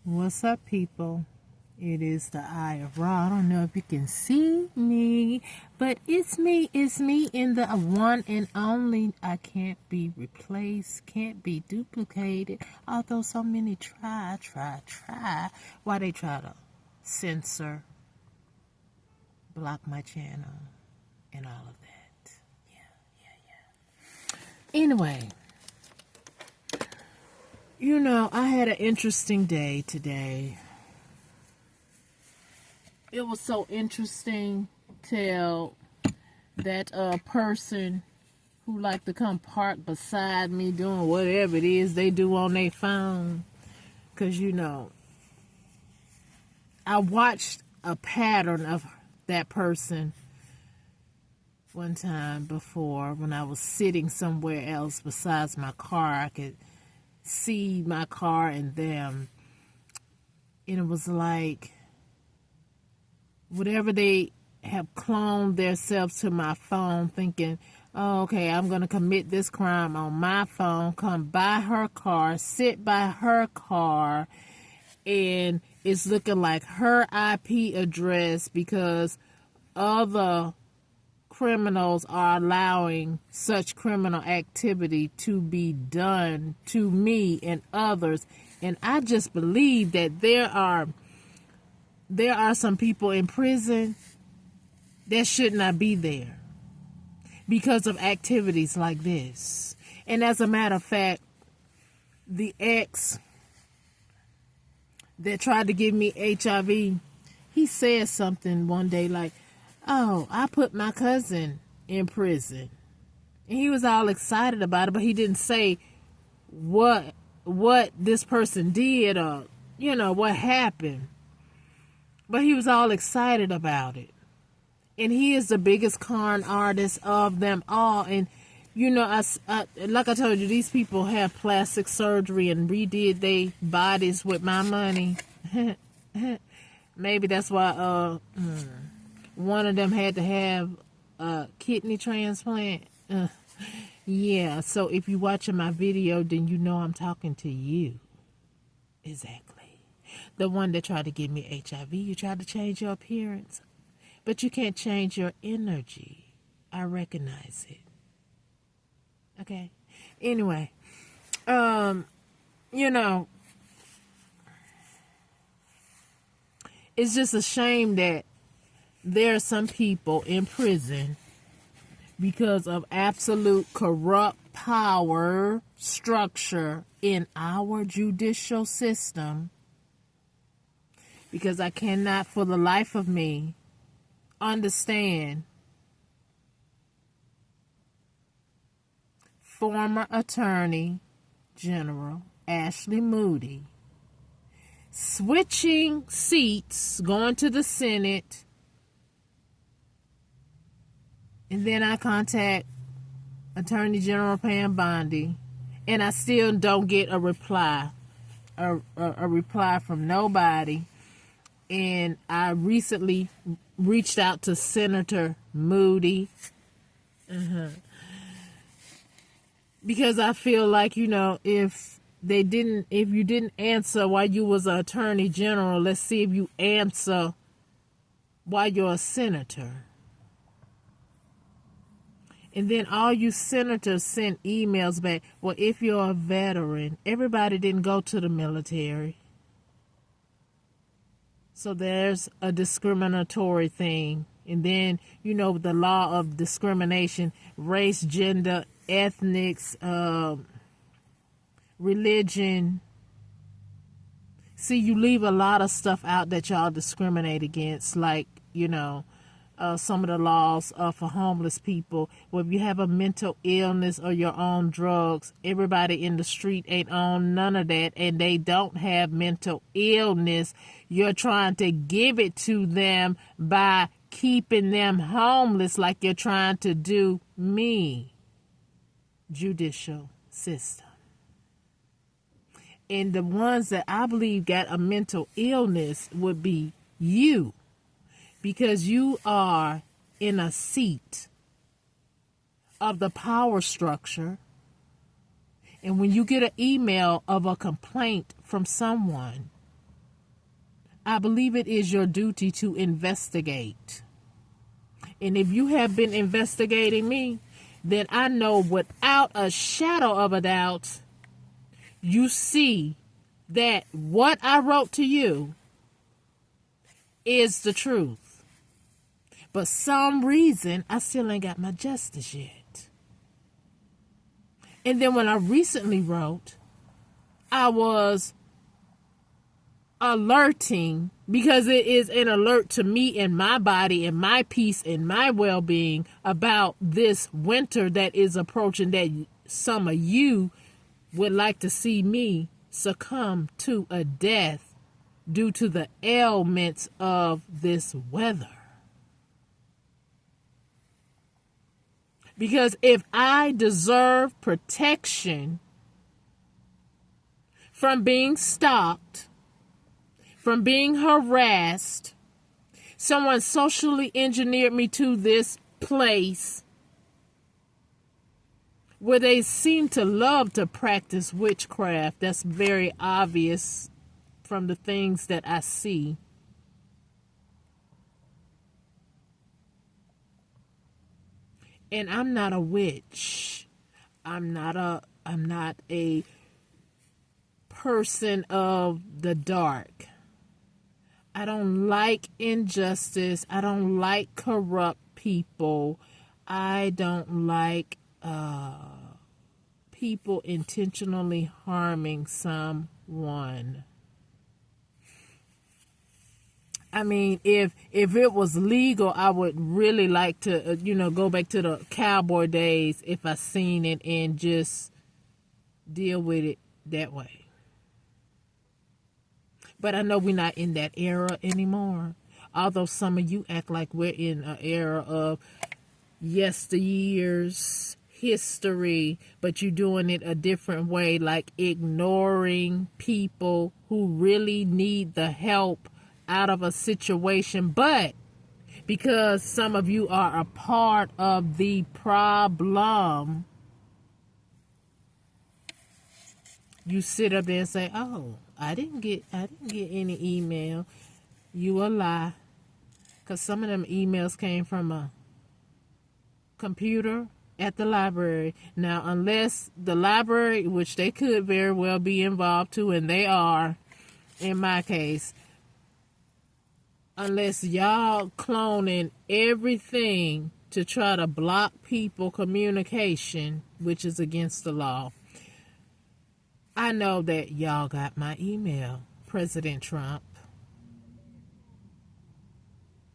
What's up, people? It is the Eye of Ra. I don't know if you can see me, but it's me. It's me in the one and only. I can't be replaced, can't be duplicated. Although so many try. Why they try to censor, block my channel, and all of that. Yeah. Anyway. I had an interesting day today. It was so interesting till that person who like to come park beside me doing whatever it is they do on their phone. Because, I watched a pattern of that person one time before when I was sitting somewhere else besides my car. I could see my car and them, and it was like whatever they have cloned themselves to my phone, thinking, oh, okay, I'm going to commit this crime on my phone, come by her car, sit by her car, and it's looking like her IP address because other criminals are allowing such criminal activity to be done to me and others. And I just believe that there are some people in prison that should not be there because of activities like this. And as a matter of fact, the ex that tried to give me HIV, he said something one day like, oh, I put my cousin in prison. And he was all excited about it, but he didn't say what this person did or, what happened. But he was all excited about it. And he is the biggest con artist of them all. And, like I told you, these people have plastic surgery and redid their bodies with my money. Maybe that's why one of them had to have a kidney transplant. Yeah, so if you're watching my video, then you know I'm talking to you. Exactly. The one that tried to give me HIV, you tried to change your appearance. But you can't change your energy. I recognize it. Okay? Anyway, it's just a shame that there are some people in prison because of absolute corrupt power structure in our judicial system. Because I cannot for the life of me understand former Attorney General Ashley Moody switching seats, going to the Senate. And then I contact Attorney General Pam Bondi, and I still don't get a reply, a reply from nobody. And I recently reached out to Senator Moody because I feel like, if you didn't answer while you was an Attorney General, let's see if you answer while you're a senator. And then all you senators sent emails back. Well, if you're a veteran, everybody didn't go to the military. So there's a discriminatory thing. And then, the law of discrimination, race, gender, ethnics, religion. See, you leave a lot of stuff out that y'all discriminate against, like, some of the laws for homeless people. Well, if you have a mental illness or you're on drugs, everybody in the street ain't on none of that, and they don't have mental illness. You're trying to give it to them by keeping them homeless like you're trying to do me. Judicial system. And the ones that I believe got a mental illness would be you. Because you are in a seat of the power structure. And when you get an email of a complaint from someone, I believe it is your duty to investigate. And if you have been investigating me, then I know without a shadow of a doubt, you see that what I wrote to you is the truth. But some reason, I still ain't got my justice yet. And then when I recently wrote, I was alerting, because it is an alert to me and my body and my peace and my well-being about this winter that is approaching, that some of you would like to see me succumb to a death due to the ailments of this weather. Because if I deserve protection from being stalked, from being harassed, someone socially engineered me to this place where they seem to love to practice witchcraft. That's very obvious from the things that I see. And I'm not a witch. I'm not a person of the dark. I don't like injustice. I don't like corrupt people. I don't like people intentionally harming someone. I mean, if it was legal, I would really like to, go back to the cowboy days if I seen it and just deal with it that way. But I know we're not in that era anymore. Although some of you act like we're in an era of yesteryear's history, but you're doing it a different way, like ignoring people who really need the help out of a situation. But because some of you are a part of the problem, you sit up there and say, "Oh, I didn't get any email." You a lie. Because some of them emails came from a computer at the library. Now, unless the library, which they could very well be involved to, and they are, in my case, unless y'all cloning everything to try to block people communication, which is against the law. I know that y'all got my email, President Trump.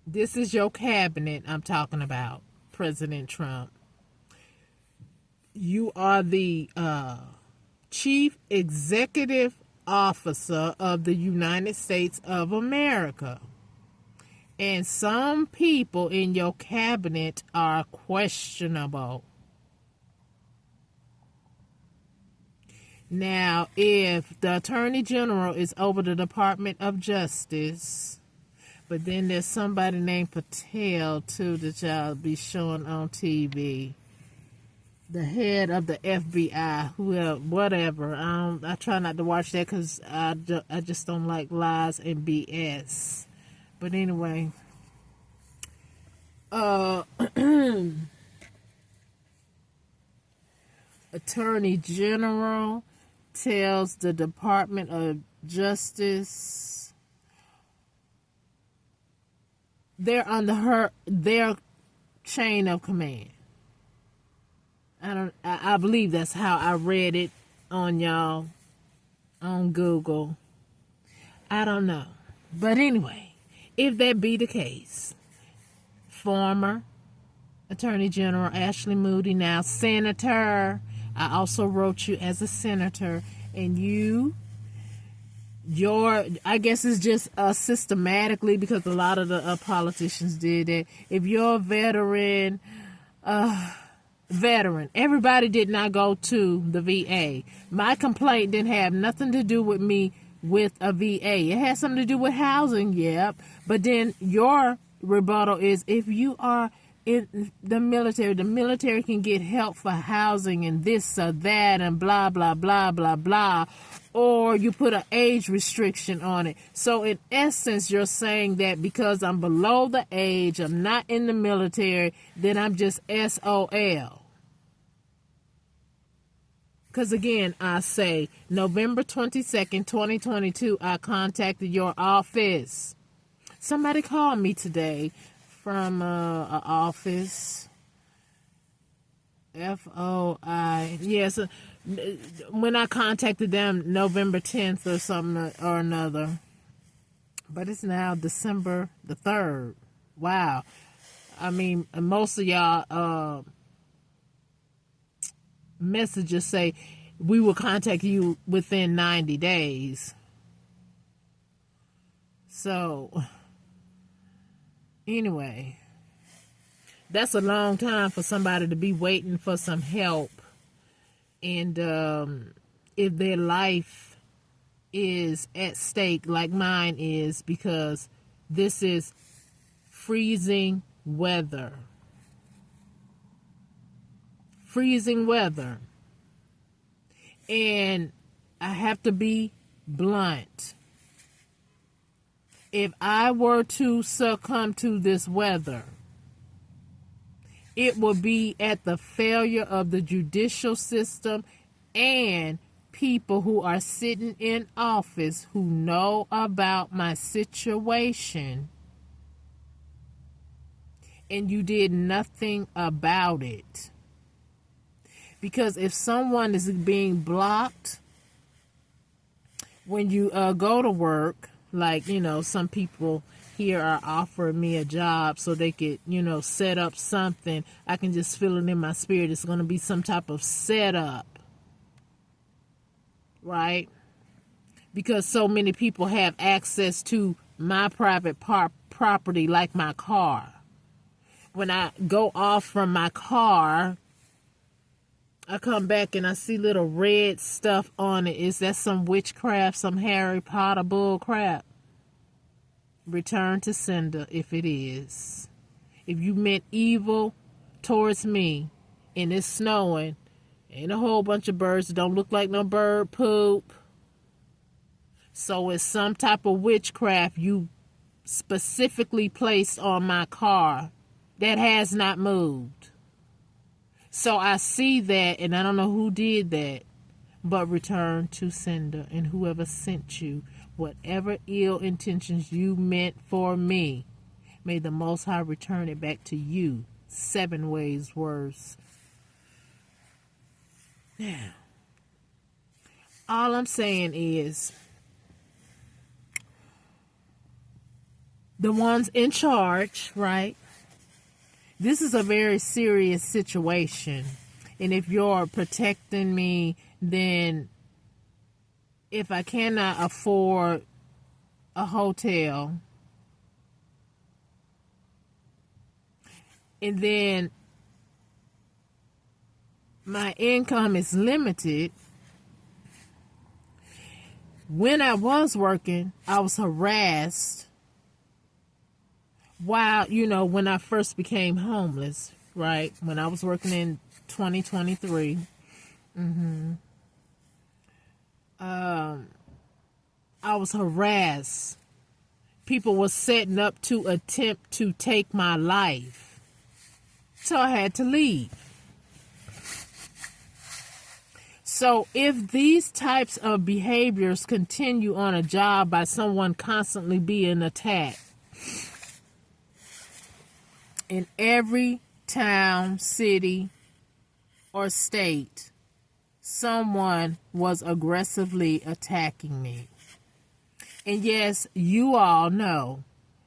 This is your cabinet I'm talking about, President Trump. You are the Chief Executive Officer of the United States of America. And some people in your cabinet are questionable. Now, if the Attorney General is over the Department of Justice, but then there's somebody named Patel, too, that y'all be showing on TV. The head of the FBI, whatever. I try not to watch that because I just don't like lies and BS. But anyway, Attorney General tells the Department of Justice they're under their chain of command. I believe that's how I read it on Google. I don't know. But anyway, if that be the case, former Attorney General Ashley Moody, now Senator, I also wrote you as a senator, and I guess it's just systematically, because a lot of the politicians did that. If you're a veteran, everybody did not go to the VA. My complaint didn't have nothing to do with me with a VA. It had something to do with housing, yep. But then your rebuttal is, if you are in the military can get help for housing and this or that and blah, blah, blah, blah, blah. or you put an age restriction on it. So in essence, you're saying that because I'm below the age, I'm not in the military, then I'm just SOL. Because again, I say November 22nd, 2022, I contacted your office. Somebody called me today from an office. FOI. Yes. When I contacted them November 10th or something or another. But it's now December the 3rd. Wow. I mean, most of y'all messages say we will contact you within 90 days. So, anyway, that's a long time for somebody to be waiting for some help. And if their life is at stake like mine is, because this is freezing weather. Freezing weather. And I have to be blunt. If I were to succumb to this weather, it will be at the failure of the judicial system and people who are sitting in office who know about my situation, and you did nothing about it. Because if someone is being blocked when you go to work, like, you know, some people here are offering me a job so they could, you know, set up something. I can just feel it in my spirit. It's going to be some type of setup, right? Because so many people have access to my private property, like my car. When I go off from my car, I come back and I see little red stuff on it. Is that some witchcraft, some Harry Potter bull crap? Return to sender if it is. If you meant evil towards me and it's snowing and a whole bunch of birds that don't look like no bird poop, so it's some type of witchcraft you specifically placed on my car that has not moved. So I see that, and I don't know who did that, but return to sender. And whoever sent you, whatever ill intentions you meant for me, may the Most High return it back to you 7 ways worse. Now, all I'm saying is, the ones in charge, right? This is a very serious situation. And if you're protecting me, then if I cannot afford a hotel, and then my income is limited, when I was working, I was harassed while, you know, when I first became homeless, right? When I was working in 2023, I was harassed. People were setting up to attempt to take my life. So I had to leave. So if these types of behaviors continue on a job by someone constantly being attacked, in every town, city, or state, someone was aggressively attacking me. And yes, you all know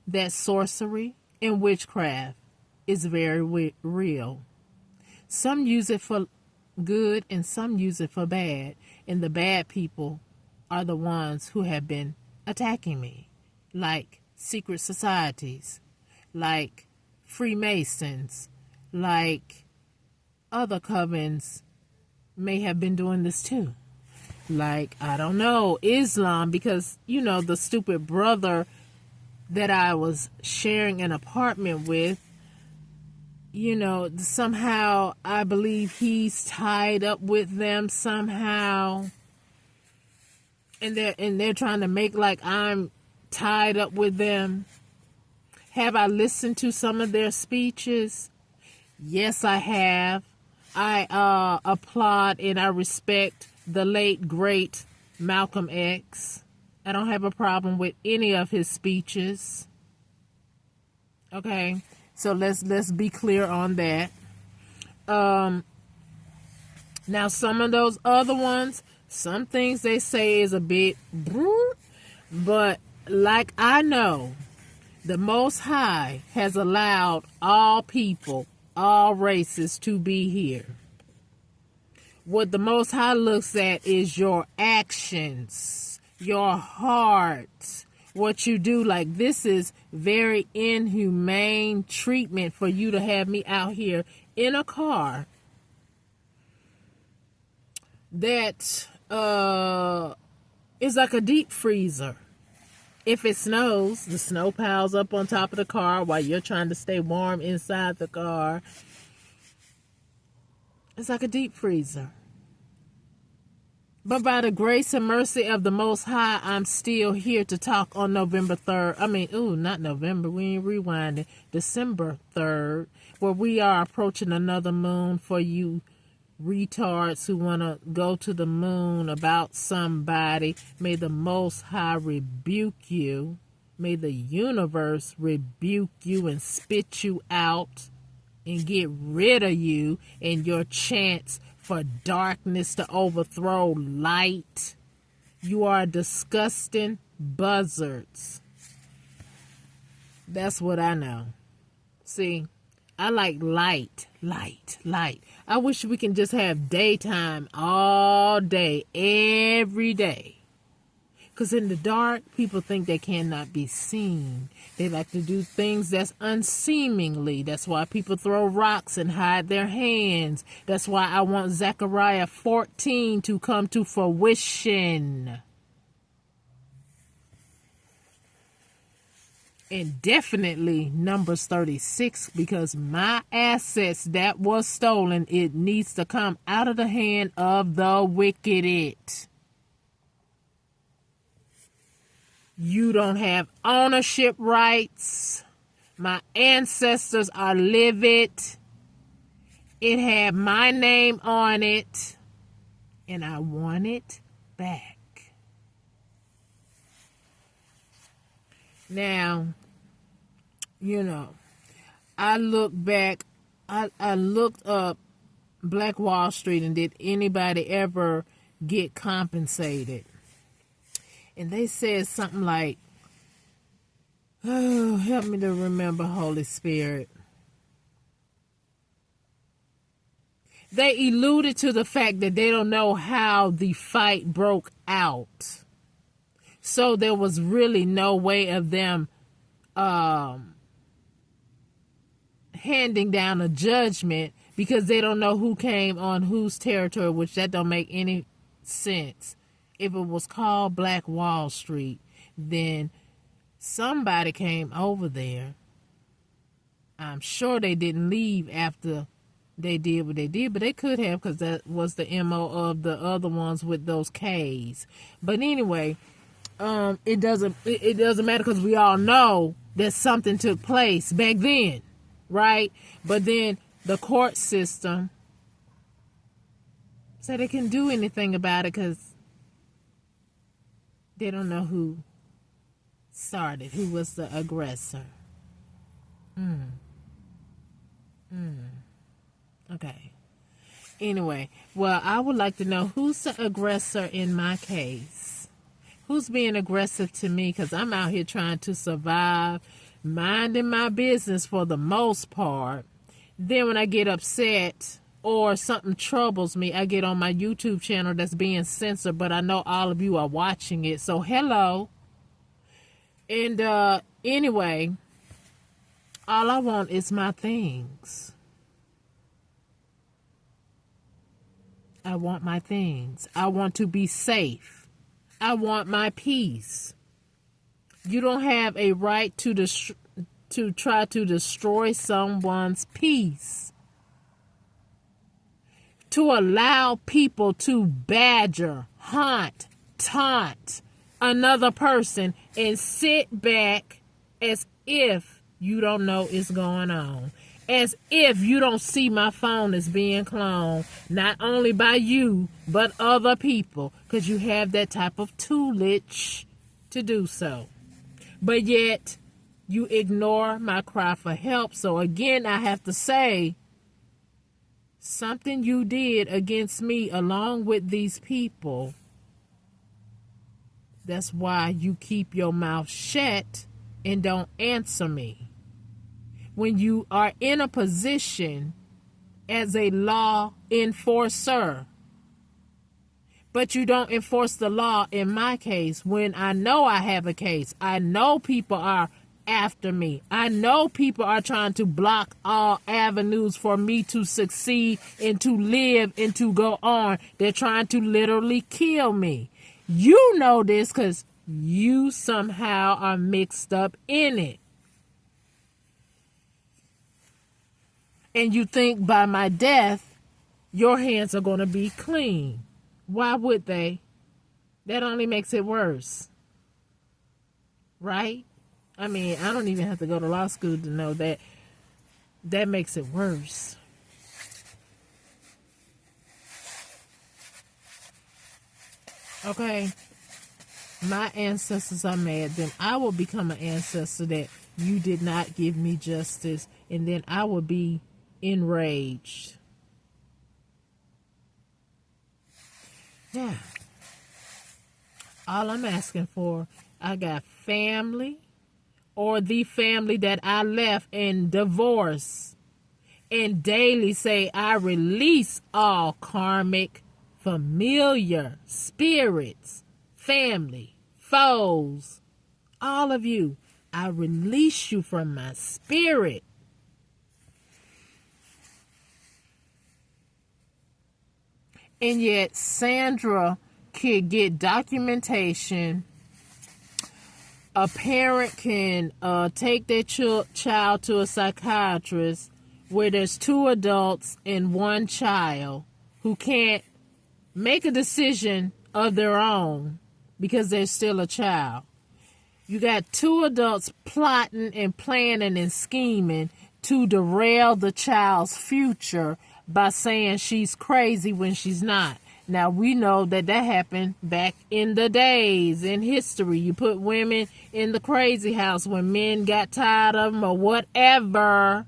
that sorcery and witchcraft is very real. Some use it for good and some use it for bad. And the bad people are the ones who have been attacking me, like secret societies, like Freemasons, like other covens may have been doing this too. Like, I don't know, Islam, because, you know, the stupid brother that I was sharing an apartment with, you know, somehow I believe he's tied up with them somehow. and they're trying to make like I'm tied up with them. Have I listened to some of their speeches? Yes, I have. I applaud and I respect the late great Malcolm X. I don't have a problem with any of his speeches. Okay, so let's be clear on that. Now some of those other ones, some things they say is a bit, but like I know, the Most High has allowed all people, all races to be here. What the Most High looks at is your actions, your heart, what you do. Like, this is very inhumane treatment for you to have me out here in a car that is like a deep freezer. If it snows, the snow piles up on top of the car while you're trying to stay warm inside the car. It's like a deep freezer. But by the grace and mercy of the Most High, I'm still here to talk on November 3rd. Not November. We ain't rewinding. December 3rd, where we are approaching another moon for you retards who want to go to the moon about somebody. May the Most High rebuke you. May the universe rebuke you and spit you out and get rid of you and your chance for darkness to overthrow light. You are disgusting buzzards. That's what I know. See, I like light. I wish we can just have daytime all day, every day. Because in the dark, people think they cannot be seen. They like to do things that's unseemingly. That's why people throw rocks and hide their hands. That's why I want Zechariah 14 to come to fruition. And definitely Numbers 36, because my assets that was stolen, it needs to come out of the hand of the wicked. You don't have ownership rights. My ancestors are livid. It had my name on it, and I want it back. Now, I look back, I looked up Black Wall Street and did anybody ever get compensated? And they said something like, oh, help me to remember, Holy Spirit. They alluded to the fact that they don't know how the fight broke out. So there was really no way of them handing down a judgment because they don't know who came on whose territory, which that don't make any sense. If it was called Black Wall Street, then somebody came over there. I'm sure they didn't leave after they did what they did, but they could have, because that was the MO of the other ones with those K's. But anyway, it doesn't matter, because we all know that something took place back then, right? But then the court system said they couldn't do anything about it because they don't know who started, who was the aggressor. Okay. Anyway, well, I would like to know who's the aggressor in my case. Who's being aggressive to me? Because I'm out here trying to survive, minding my business for the most part. Then when I get upset or something troubles me, I get on my YouTube channel that's being censored, but I know all of you are watching it. So hello. And anyway, all I want is my things. I want my things. I want to be safe. I want my peace. You don't have a right to try to destroy someone's peace. To allow people to badger, haunt, taunt another person and sit back as if you don't know what's going on. As if you don't see my phone is being cloned, not only by you, but other people, because you have that type of toolage to do so. But yet, you ignore my cry for help. So again, I have to say, something you did against me along with these people, that's why you keep your mouth shut and don't answer me. When you are in a position as a law enforcer, but you don't enforce the law in my case, when I know I have a case, I know people are after me. I know people are trying to block all avenues for me to succeed and to live and to go on. They're trying to literally kill me. You know this because you somehow are mixed up in it. And you think by my death, your hands are going to be clean. Why would they? That only makes it worse. Right? I mean, I don't even have to go to law school to know that. That makes it worse. Okay? My ancestors are mad. Then I will become an ancestor that you did not give me justice. And then I will be enraged. Yeah. All I'm asking for, I got family or the family that I left in divorce, and daily say I release all karmic, familiar spirits, family, foes, all of you. I release you from my spirit. And yet Sandra could get documentation. A parent can take their child to a psychiatrist where there's 2 adults and 1 child who can't make a decision of their own because they're still a child. You got 2 adults plotting and planning and scheming to derail the child's future by saying she's crazy when she's not. Now, we know that happened back in the days in history. You put women in the crazy house when men got tired of them or whatever.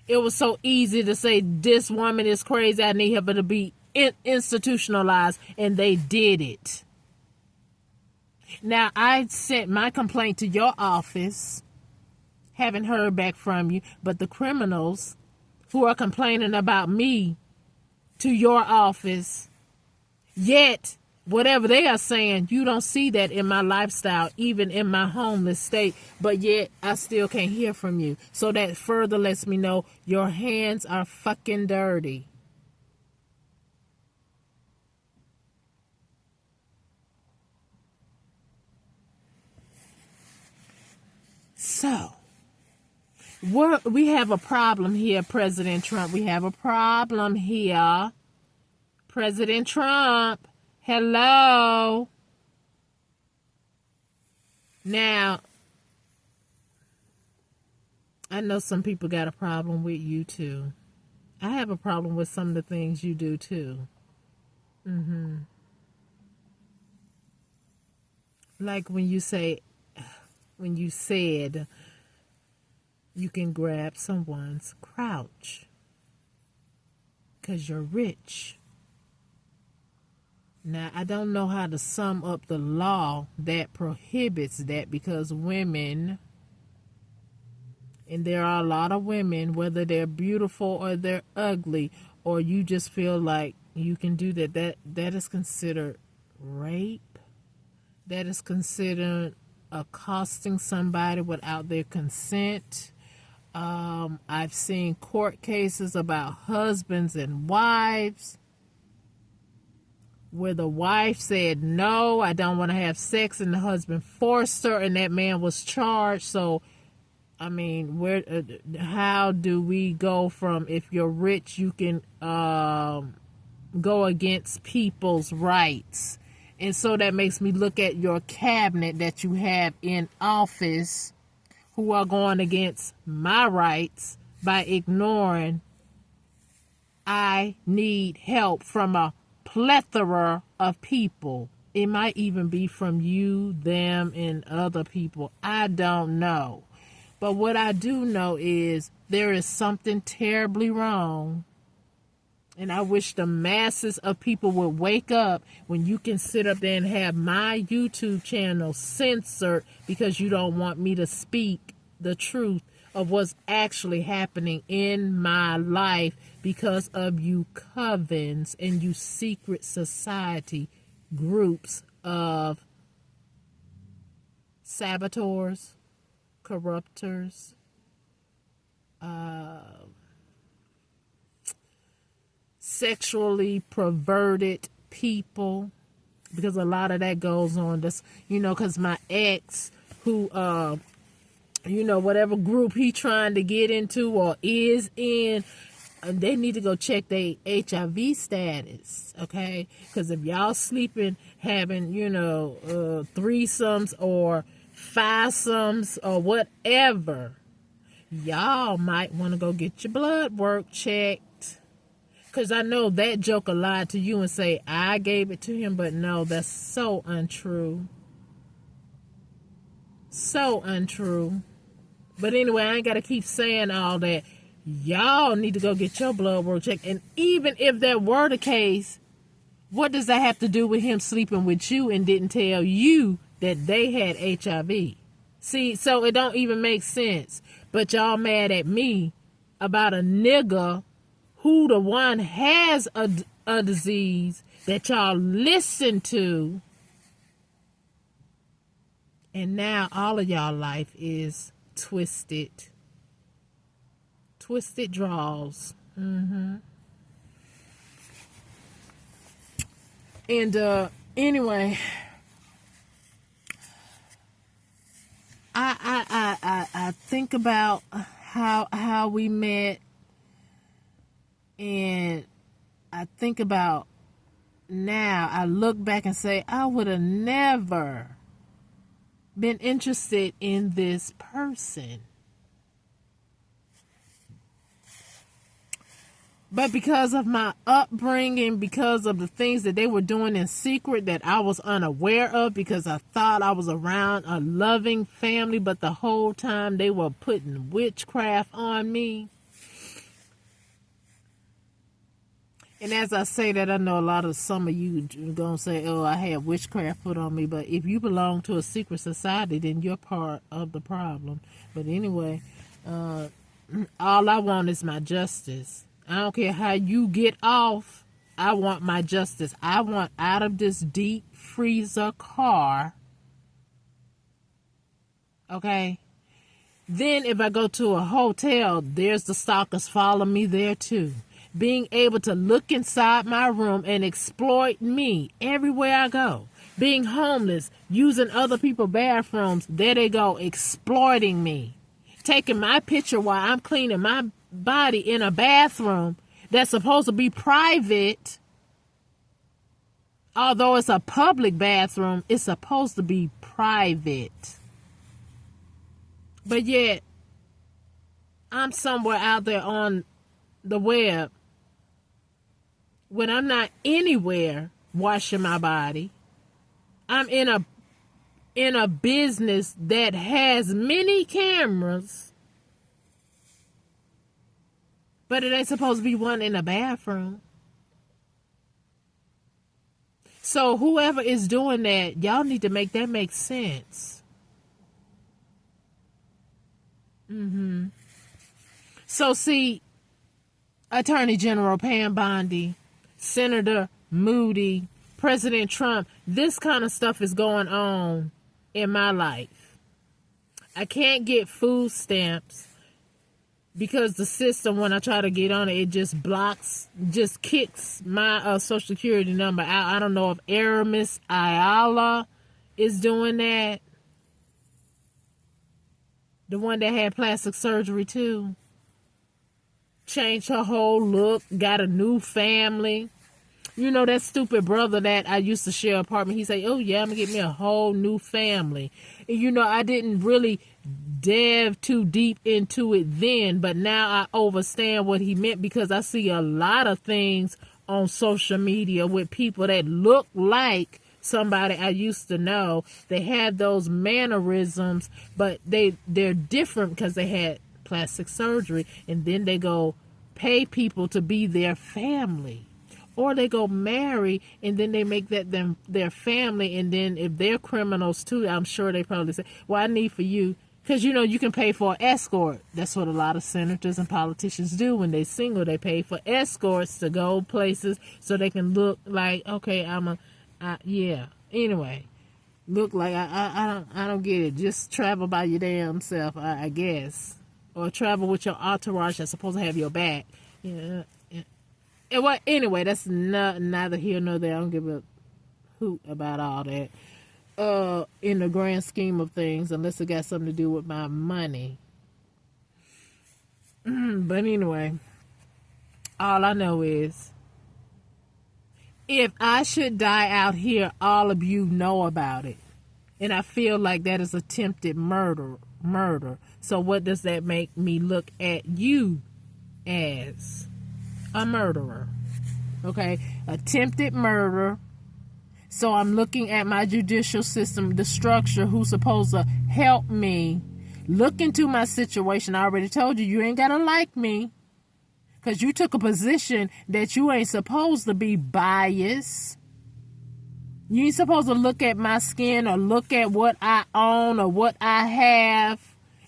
It was so easy to say, this woman is crazy, I need her to be institutionalized, and they did it. Now, I sent my complaint to your office, haven't heard back from you, but the criminals who are complaining about me to your office, yet whatever they are saying, you don't see that in my lifestyle, even in my homeless state, but yet I still can't hear from you. So that further lets me know your hands are fucking dirty. So, we have a problem here, President Trump. We have a problem here. President Trump, hello. Now, I know some people got a problem with you too. I have a problem with some of the things you do too. Like when you said you can grab someone's crotch because you're rich. Now, I don't know how to sum up the law that prohibits that, because women, and there are a lot of women, whether they're beautiful or they're ugly, or you just feel like you can do that is considered rape. That is considered accosting somebody without their consent. I've seen court cases about husbands and wives where the wife said, no, I don't want to have sex, and the husband forced her, and that man was charged. So, I mean, how do we go from, if you're rich, you can go against people's rights? And so that makes me look at your cabinet that you have in office who are going against my rights by ignoring I need help from a plethora of people. It might even be from you, them, and other people. I don't know. But what I do know is there is something terribly wrong. And I wish the masses of people would wake up when you can sit up there and have my YouTube channel censored because you don't want me to speak the truth of what's actually happening in my life because of you covens and you secret society groups of saboteurs, corruptors, sexually perverted people, because a lot of that goes on. This, because my ex, who, whatever group he trying to get into or is in, they need to go check their HIV status, okay? Because if y'all sleeping, having, threesomes or fivesomes or whatever, y'all might want to go get your blood work checked. Because I know that joker lied to you and say, I gave it to him, but no, that's so untrue. So untrue. But anyway, I ain't got to keep saying all that. Y'all need to go get your blood work checked. And even if that were the case, what does that have to do with him sleeping with you and didn't tell you that they had HIV? See, so it don't even make sense. But y'all mad at me about a nigga who the one has a disease that y'all listen to. And now all of y'all life is twisted. Twisted draws. And anyway, I think about how we met, and I think about now. I look back and say I would have never been interested in this person. But because of my upbringing, because of the things that they were doing in secret that I was unaware of, because I thought I was around a loving family, but the whole time they were putting witchcraft on me. And as I say that, I know some of you are going to say, oh, I had witchcraft put on me. But if you belong to a secret society, then you're part of the problem. But anyway, all I want is my justice. I don't care how you get off. I want my justice. I want out of this deep freezer car. Okay? Then if I go to a hotel, there's the stalkers follow me there too. Being able to look inside my room and exploit me everywhere I go. Being homeless, using other people's bathrooms, there they go, exploiting me. Taking my picture while I'm cleaning my body in a bathroom that's supposed to be private. Although it's a public bathroom, it's supposed to be private. But yet, I'm somewhere out there on the web when I'm not anywhere washing my body. I'm in a business that has many cameras, but it ain't supposed to be one in a bathroom. So whoever is doing that, y'all need to make that make sense. So see, Attorney General Pam Bondi, Senator Moody, President Trump, this kind of stuff is going on in my life. I can't get food stamps because the system, when I try to get on it, it just blocks, just kicks my Social Security number out. I don't know if Aramis Ayala is doing that. The one that had plastic surgery too. Changed her whole look, got a new family. You know, that stupid brother that I used to share an apartment, he say, oh yeah, I'm gonna get me a whole new family. And you know, I didn't really delve too deep into it then, but now I understand what he meant, because I see a lot of things on social media with people that look like somebody I used to know. They had those mannerisms, but they're different because they had plastic surgery, and then they go pay people to be their family. Or they go marry, and then they make that them their family, and then if they're criminals too, I'm sure they probably say, well, I need for you, because you know you can pay for an escort. That's what a lot of senators and politicians do when they single. They pay for escorts to go places so they can look like, okay, yeah. Anyway, look like I don't get it. Just travel by your damn self, I guess, or travel with your entourage that's supposed to have your back. Yeah. Well, anyway, that's neither here nor there. I don't give a hoot about all that. In the grand scheme of things, unless it got something to do with my money. But anyway, all I know is, if I should die out here, all of you know about it. And I feel like that is attempted murder. So what does that make me look at you as? A murderer. Okay, attempted murder. So I'm looking at my judicial system, the structure, who's supposed to help me look into my situation. I already told you, you ain't gotta like me, because you took a position that you ain't supposed to be biased. You ain't supposed to look at my skin or look at what I own or what I have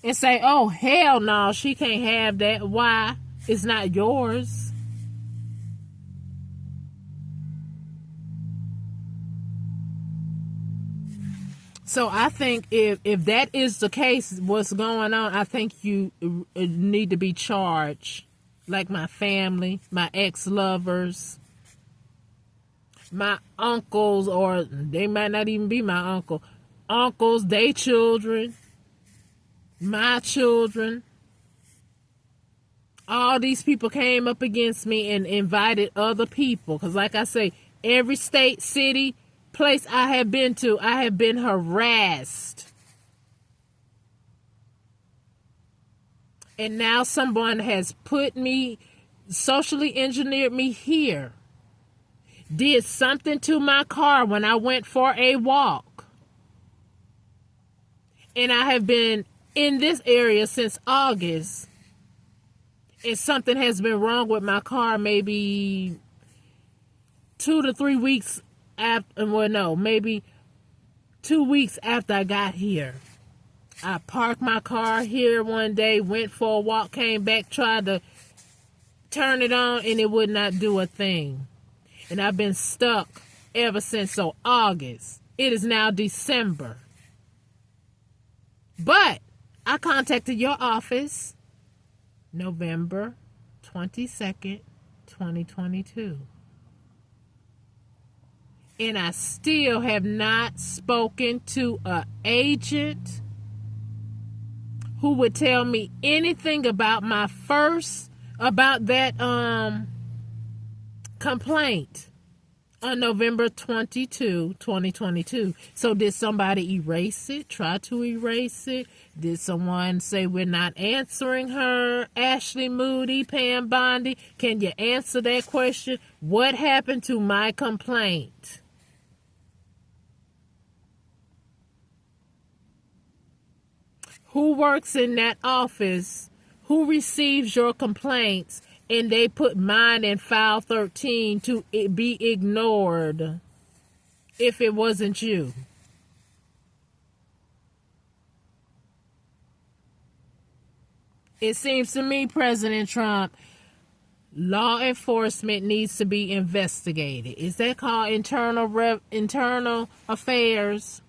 and say, oh hell no, she can't have that. Why? It's not yours. So I think if that is the case, what's going on, I think you need to be charged. Like my family, my ex-lovers, my uncles, or they might not even be my uncle. Uncles, they children, my children. All these people came up against me and invited other people. Because like I say, every state, city, place I have been to, I have been harassed. And now someone has put me, socially engineered me here. Did something to my car when I went for a walk. And I have been in this area since August. And something has been wrong with my car maybe 2 to 3 weeks after, well, no, maybe 2 weeks after I got here. I parked my car here one day, went for a walk, came back, tried to turn it on, and it would not do a thing. And I've been stuck ever since. So August. It is now December. But I contacted your office November 22nd, 2022. And I still have not spoken to an agent who would tell me anything about that complaint on November 22, 2022. So did somebody erase it, try to erase it? Did someone say we're not answering her? Ashley Moody, Pam Bondi, can you answer that question? What happened to my complaint? Who works in that office? Who receives your complaints? And they put mine in file 13 to be ignored if it wasn't you. It seems to me, President Trump, law enforcement needs to be investigated. Is that called internal affairs?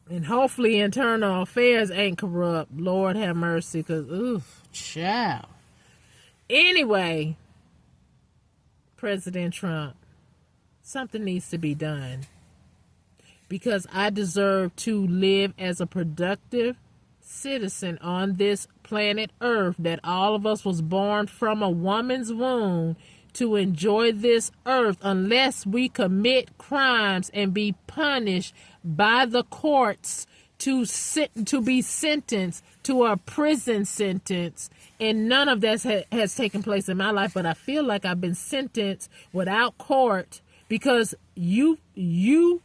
And hopefully internal affairs ain't corrupt. Lord have mercy, because, oof, child. Anyway, President Trump, something needs to be done. Because I deserve to live as a productive citizen on this planet Earth, that all of us was born from a woman's womb to enjoy this earth unless we commit crimes and be punished by the courts to be sentenced to a prison sentence. And none of that has taken place in my life, but I feel like I've been sentenced without court because you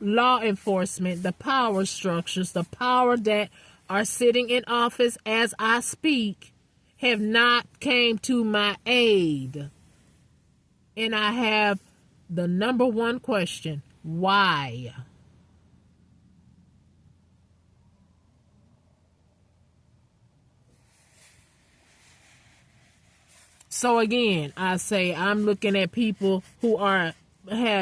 law enforcement, the power structures, the power that are sitting in office as I speak, have not came to my aid. And I have the number one question: why? So again, I say I'm looking at people who have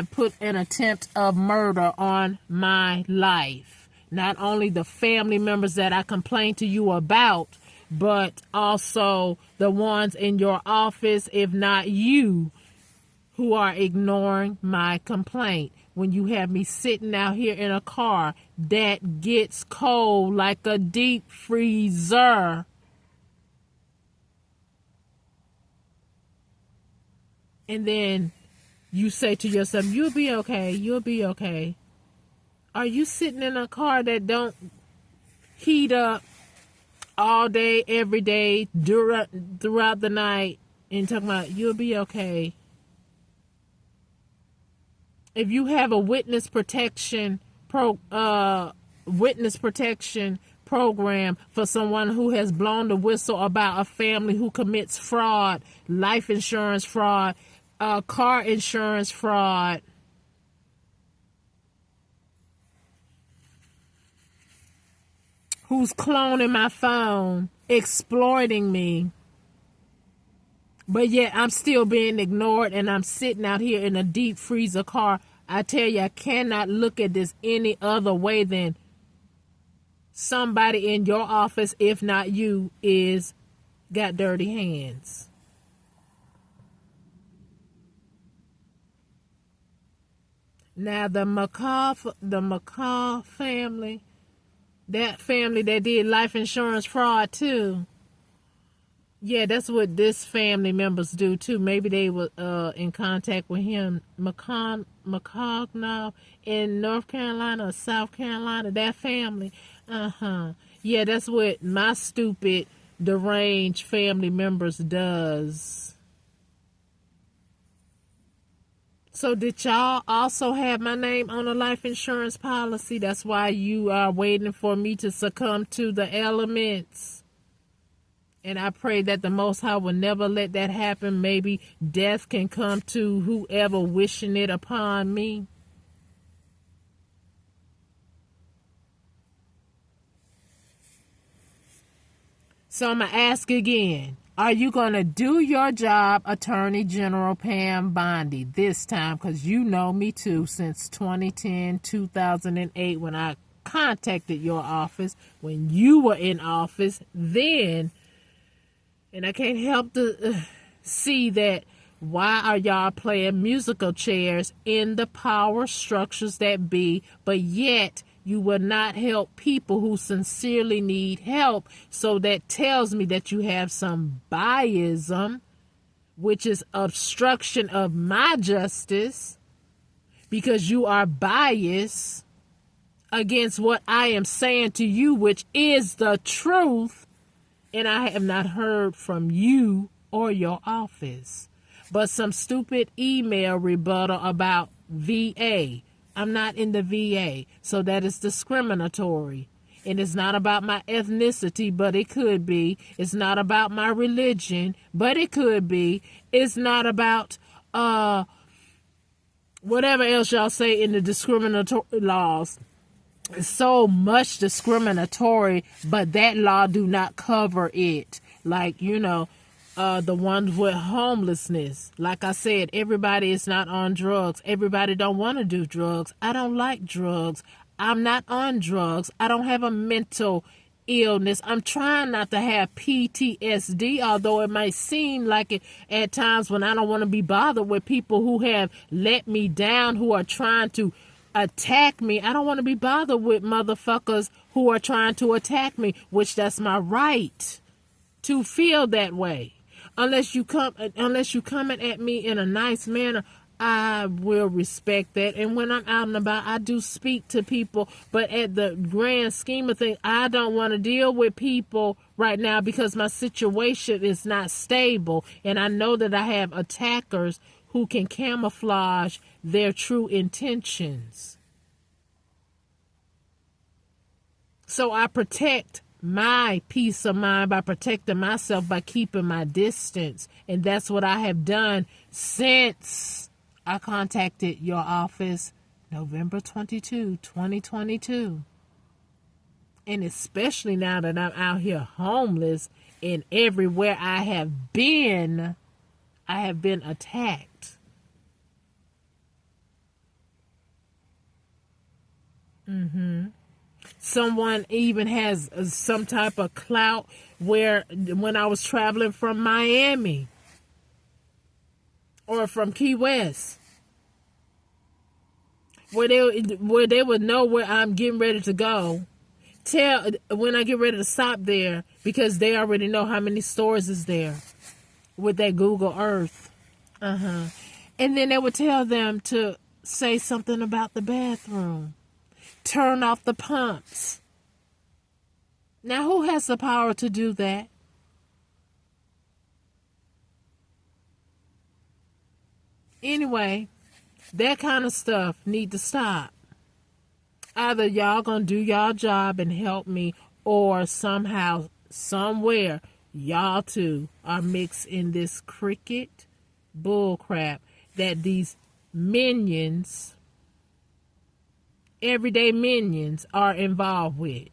put an attempt of murder on my life. Not only the family members that I complained to you about, but also the ones in your office, if not you, who are ignoring my complaint. When you have me sitting out here in a car that gets cold like a deep freezer, and then you say to yourself, you'll be okay, you'll be okay. Are you sitting in a car that don't heat up all day, every day, throughout the night, and talking about you'll be okay? If you have a witness protection program for someone who has blown the whistle about a family who commits fraud, life insurance fraud, car insurance fraud, who's cloning my phone, exploiting me, but yet I'm still being ignored and I'm sitting out here in a deep freezer car. I tell you, I cannot look at this any other way than somebody in your office, if not you, got dirty hands. Now the McCall family, that family that did life insurance fraud too. Yeah, that's what this family members do too. Maybe they were in contact with him, McCognow in North Carolina or South Carolina. That family, yeah, that's what my stupid, deranged family members does. So did y'all also have my name on a life insurance policy? That's why you are waiting for me to succumb to the elements. And I pray that the Most High will never let that happen. Maybe death can come to whoever wishing it upon me. So I'm going to ask again. Are you going to do your job, Attorney General Pam Bondi, this time? Because you know me too since 2010, 2008, when I contacted your office, when you were in office then. And I can't help to see that. Why are y'all playing musical chairs in the power structures that be, but yet you will not help people who sincerely need help? So that tells me that you have some biasm, which is obstruction of my justice, because you are biased against what I am saying to you, which is the truth. And I have not heard from you or your office, but some stupid email rebuttal about VA. I'm not in the VA, so that is discriminatory. And it's not about my ethnicity, but it could be. It's not about my religion, but it could be. It's not about whatever else y'all say in the discriminatory laws. It's so much discriminatory, but that law do not cover it. Like, the ones with homelessness. Like I said, everybody is not on drugs. Everybody don't want to do drugs. I don't like drugs. I'm not on drugs. I don't have a mental illness. I'm trying not to have PTSD, although it might seem like it at times when I don't want to be bothered with people who have let me down, who are trying to attack me. I don't want to be bothered with motherfuckers who are trying to attack me, which that's my right to feel that way. unless you coming at me in a nice manner, I will respect that. And when I'm out and about, I do speak to people. But at the grand scheme of things, I don't want to deal with people right now because my situation is not stable. And I know that I have attackers who can camouflage their true intentions. So I protect my peace of mind by protecting myself by keeping my distance. And that's what I have done since I contacted your office November 22, 2022. And especially now that I'm out here homeless and everywhere I have been attacked. Someone even has some type of clout where when I was traveling from Miami or from Key West, where they would know where I'm getting ready to go. Tell when I get ready to stop there because they already know how many stores is there with that Google Earth. And then they would tell them to say something about the bathroom. Turn off the pumps. Now, who has the power to do that? Anyway, that kind of stuff need to stop. Either y'all gonna do y'all job and help me, or somehow, somewhere, y'all two are mixed in this cricket bullcrap that these minions, everyday minions, are involved with.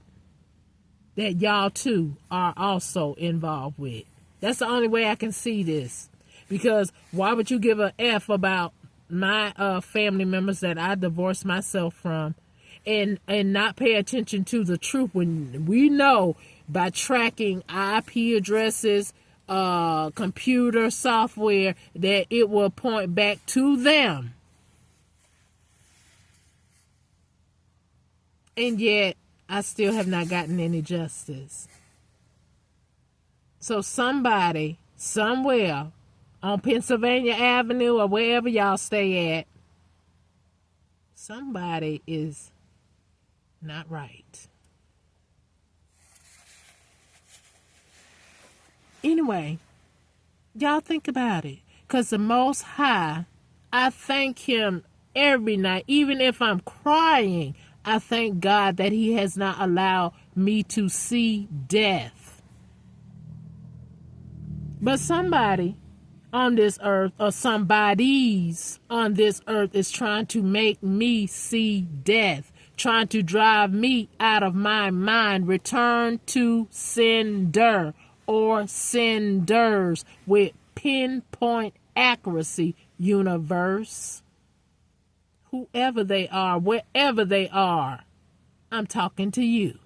That y'all two are also involved with. That's the only way I can see this. Because why would you give a F about my family members that I divorced myself from and not pay attention to the truth when we know by tracking IP addresses, computer software, that it will point back to them. And yet, I still have not gotten any justice. So somebody, somewhere, on Pennsylvania Avenue or wherever y'all stay at, somebody is not right. Anyway, y'all think about it. Because the Most High, I thank Him every night. Even if I'm crying, I thank God that He has not allowed me to see death. But somebody on this earth, or somebody's on this earth, is trying to make me see death, trying to drive me out of my mind, return to sender or senders with pinpoint accuracy, universe. Whoever they are, wherever they are, I'm talking to you.